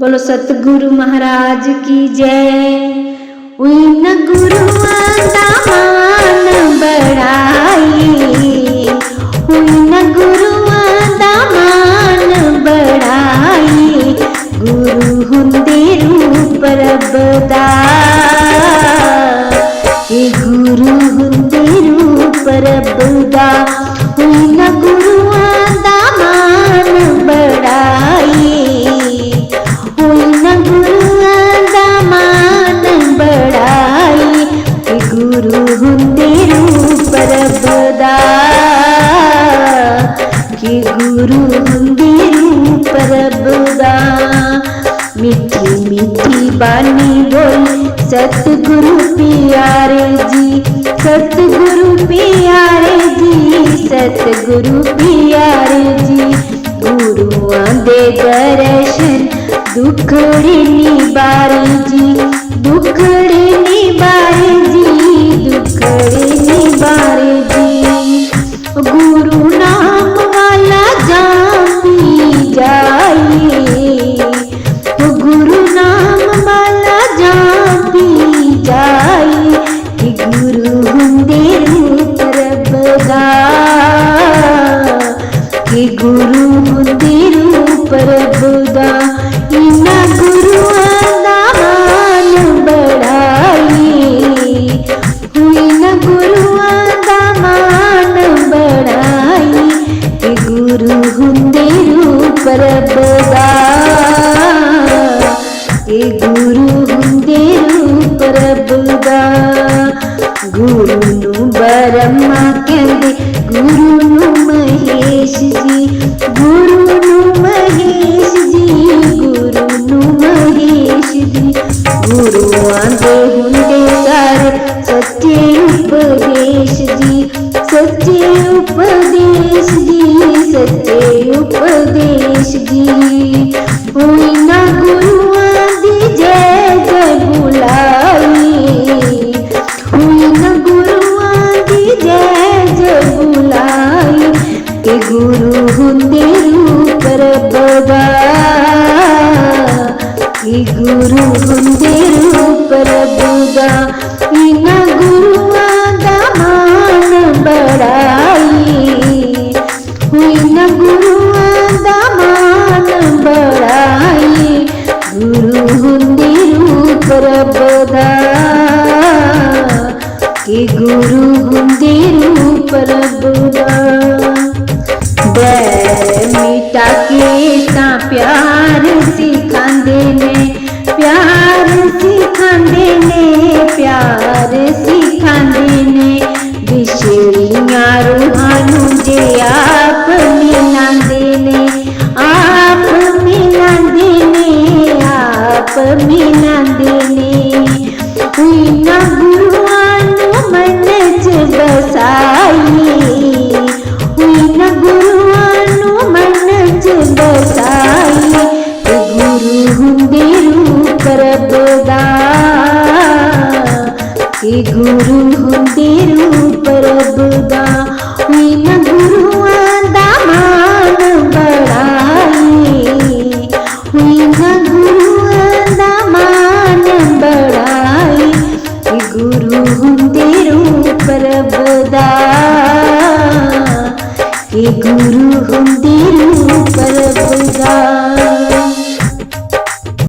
बोलो सतगुरु महाराज की जय। उन गुरुआं दा मान बढ़ाई, उन गुरुआं दा मान बढ़ाई, गुरु हुंदे रूप रब दा, गुरु हुंदे रूप रब दा। उन गुरुआं दा मान बढ़ाई, उन गुरुआं दा मान बढ़ाई, गुरु हुंदे रूप रब दा, कि गुरु हुंदे रूप रब दा। मीठी मीठी बानी बोल सतगुरु प्यारे जी, सतगुरु प्यारे जी, सतगुरु प्यारे जी। गुरुआं दे दर्शन दुखड़े निबारे जी, दुखड़े निबारे जी, दुखड़े निबारे जी। गुरु नाम वाला जापी जाइए, गुरु नाम वाला जापी जाइए, कि गुरु हुंदे रूप रब दा, कि गुरु हुंदे रूप रब दा। इना गुरुआं दा मान बढ़ाई, इना गुरुआं दा मान बढ़ाई, कि गुरु हुंदे रूप रब दा, कि गुरु हुंदे रूप रब दा। गुरु नू ब्रह्मा कहंदे, गुरु नू महेश जी, गुरु नू महेश जी, गुरु नू महेश जी। गुरुआं दे हुंदे सारे सच्चे उपदेश जी, सच्चे उपदेश जी, सच्चे उपदेश जी। इना गुरुआं दी जय जय बुलाई, इना गुरुआं दी जय जय बुलाई, कि गुरु हुंदे रूप रब दा, कि गुरु हुंदे रूप रब दा। इना गुरुआं दा मान बढ़ाई, इना गुरुआं दा मान बढ़ाई, गुरु हुंदे रूप रब दा, कि गुरु हुंदे रूप रब दा। बैर मिटा के तां प्यार सिखांदे ने, प्यार सिखांदे ने, प्यार सिखांदे ने। विछड़ियां रूहां नू जे आप मिलांदे ने, आप मिलांदे ने, आप मिलांदे ने। इना गुरुआं नू मन च बसाई, इना गुरुआं नू मन च बसाई, गुरु हुंदे रूप रब दा, कि गुरु हुंदे रूप रब दा। इना गुरुआं दा मान बढ़ाई, इना गुरु